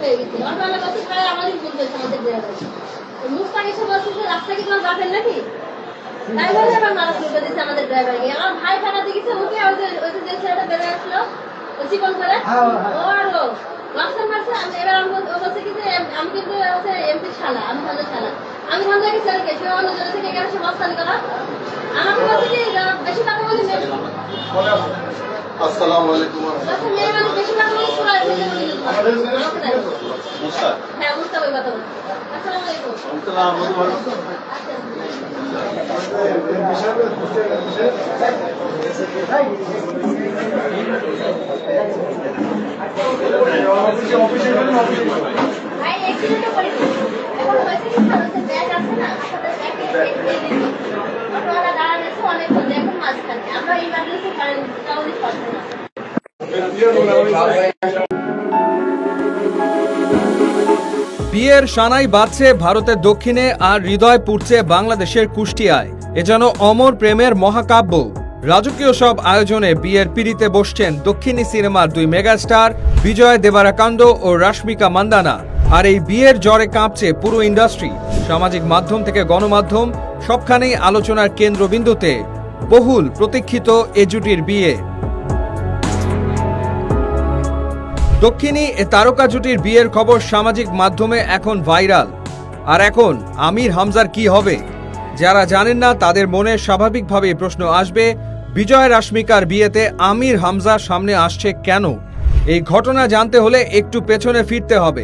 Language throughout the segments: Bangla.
হয়ে গেছে। অটোওয়ালা বলছে ভাই আমাদের ভুল হয়েছে, আমাদের দেওয়া হয়েছে। মুস্তাক এসে বলছে যে রাস্তা কি তোমার বাপের নাকি? তাই বলে আবার মারা শুরু করে দিচ্ছে আমাদের ড্রাইভারকে। আমার ভাই ঠেকাতে গেছে ওকে, ওই যে ছেলেটা বেরোয় আসলো ও চিকন করে ও আর ও মাস্টার মারছে। এবার আমি বলছে কি যে আমি কিন্তু হচ্ছে এমপি শালা, আমি ভাঞ্জা শালা, আমি ভাঞ্জাকে ছেলেকে সে অন্য জেলা থেকে এখানে সে মস্তানি করা। আমাকে বলছে কি বেশি টাকা বলে আসসালামু আলাইকুম। আচ্ছা মেয়ে মানে বেশি টাকা বলে পুরো হ্যাঁ মুস্তাক ওই কথা বলছে। আসসালামু আলাইকুম। ভাই অ্যাক্সিডেন্টও করেছে। এখন হয়েছে কি হচ্ছে ব্যাগ আছে না সাথে অটোওয়ালা দাঁড়ানো আছে অনেকক্ষণ, এখন মাঝখানে আমরা ইমার্জেন্সি কারেন্ট কাউন্ট করছি না। বিয়ের সানাই বাজছে ভারতের দক্ষিণে আর হৃদয় পুড়ছে বাংলাদেশের কুষ্টিয়ায়। এ যেন অমর প্রেমের মহাকাব্য। রাজকীয় সব আয়োজনে বিয়ের পিঁড়িতে বসছেন দক্ষিণী সিনেমার দুই মেগাস্টার বিজয় দেবারাকান্দ ও রাশমিকা মান্দানা। আর এই বিয়ের জ্বরে কাঁপছে পুরো ইন্ডাস্ট্রি। সামাজিক মাধ্যম থেকে গণমাধ্যম সবখানেই আলোচনার কেন্দ্রবিন্দুতে বহুল প্রতীক্ষিত এ জুটির বিয়ে। দক্ষিণী এ তারকা জুটির বিয়ের খবর সামাজিক মাধ্যমে এখন ভাইরাল। আর এখন আমির হামজার কি হবে? যারা জানেন না তাদের মনে স্বাভাবিকভাবেই প্রশ্ন আসবে, বিজয় রাশমিকার বিয়েতে আমির হামজা সামনে আসছে কেন? এই ঘটনা জানতে হলে একটু পেছনে ফিরতে হবে।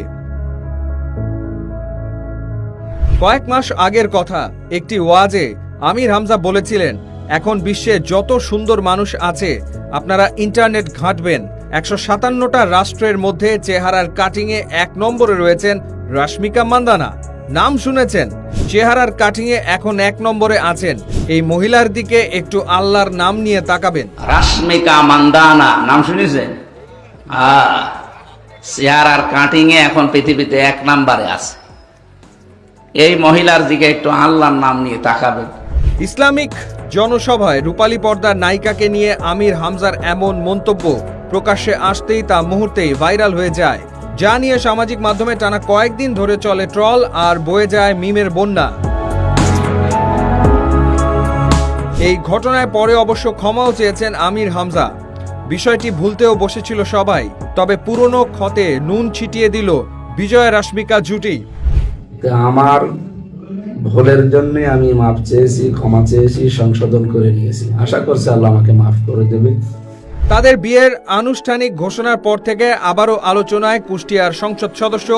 কয়েক মাস আগের কথা, একটি ওয়াজে আমির হামজা বলেছিলেন, এখন বিশ্বে যত সুন্দর মানুষ আছে আপনারা ইন্টারনেট ঘাঁটবেন, 157টা রাষ্ট্রের মধ্যে চেহারার কাটিংয়ে 1 নম্বরে রয়েছেন রাশমিকা মান্দানা। নাম শুনেছেন, চেহারার কাটিংয়ে এখন 1 নম্বরে আছেন। এই মহিলার দিকে একটু আল্লাহর নাম নিয়ে তাকাবেন। রাশমিকা মান্দানা নাম শুনেছেন? চেহারার কাটিংয়ে এখন পৃথিবীতে 1 নম্বরে আছে। এই মহিলার দিকে একটু আল্লাহর নাম নিয়ে তাকাবেন। ইসলামিক জনসভায় রূপালী পর্দার নায়িকাকে নিয়ে আমির হামজার এমন মন্তব্য প্রকাশ্যে আসতেই তা মুহূর্তেই ভাইরাল হয়ে যায়, যা নিয়ে সামাজিক মাধ্যমে টানা কয়েকদিন ধরে চলে ট্রল আর বয়ে যায় মিমের বন্যা। এই ঘটনায় পরে অবশ্য ক্ষমাও চেয়েছেন আমির হামজা। বিষয়টি ভুলতেও বসেছিল সবাই, তবে পুরনো ক্ষতে নুন ছিটিয়ে দিল বিজয় রাশমিকা জুটি। আমার ভুলের জন্য আমি মাফ চেয়েছি, ক্ষমা চেয়েছি, সংশোধন করে নিয়েছি। আশা করছি আল্লাহ আমাকে মাফ করে দেবে। তাদের বিয়ের আনুষ্ঠানিক ঘোষণার পর থেকে আবারও আলোচনায় কুষ্টিয়ার সংসদ সদস্য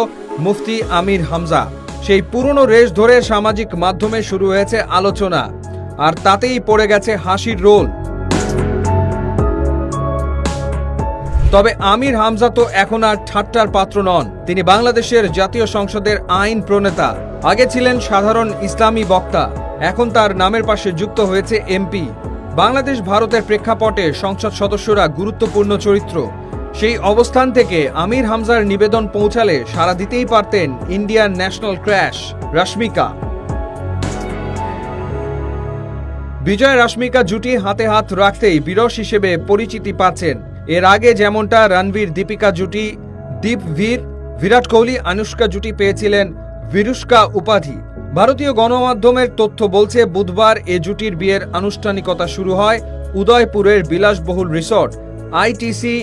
মুফতি আমির হামজা। সেই পুরনো রেশ ধরে সামাজিক মাধ্যমে শুরু হয়েছে আলোচনা, আর তাতেই পড়ে গেছে হাসির রোল। তবে আমির হামজা তো এখন আর ঠাট্টার পাত্র নন। তিনি বাংলাদেশের জাতীয় সংসদের আইন প্রণেতা, আগে ছিলেন সাধারণ ইসলামী বক্তা, এখন তার নামের পাশে যুক্ত হয়েছে এমপি। বাংলাদেশ ভারতের প্রেক্ষাপটে সংসদ সদস্যরা গুরুত্বপূর্ণ চরিত্র। সেই অবস্থান থেকে আমির হামজার নিবেদন পৌঁছালে সাড়া দিতেই পারতেন ইন্ডিয়ান ন্যাশনাল ক্র্যাশ রাশমিকা। বিজয় রাশমিকা জুটি হাতে হাত রাখতেই বিরস হিসেবে পরিচিতি পাচ্ছেন। এর আগে যেমনটা রণবীর দীপিকা জুটি, দীপভীর বিরাট কোহলি আনুষ্কা জুটি পেয়েছিলেন ভিরুষ্কা উপাধি। ভারতীয় গণমাধ্যমের তথ্য বলছে বুধবার এ জুটির বিয়ের আনুষ্ঠানিকতা শুরু হয় উদয়পুরের বিলাসবহুল রিসর্ট আইটিসি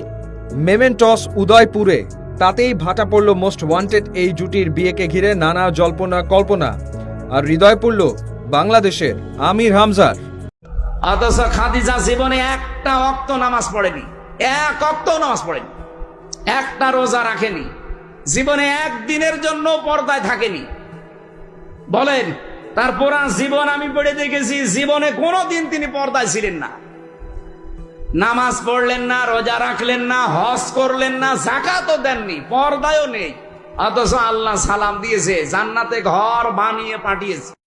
মেমেন্টস উদয়পুরে। তাতেই ভাটা পড়ল মোস্ট ওয়ান্টেড এই জুটির বিয়েকে ঘিরে নানা জল্পনা কল্পনা। আর হৃদয় পড়ল বাংলাদেশের আমির হামজার। অথচ খাদিজা জীবনে একটা ওয়াক্ত নামাজ পড়েনি, 1 ওয়াক্ত নামাজ পড়েনি, একটা রোজা রাখেনি, জীবনে একদিনের জন্য পর্দায় থাকেনি। বলেন, তার পুরা জীবন আমি পড়ে দেখেছি, জীবনে কোনোদিন তিনি পর্দায় ছিলেন না। নামাজ পড়লেন না, রোজা রাখলেন না, হজ করলেন না, যাকাতও দেননি, পর্দায়ও নেই। অথচ আল্লাহ সালাম দিয়েছে, জান্নাতে ঘর বানিয়ে পাঠিয়েছে।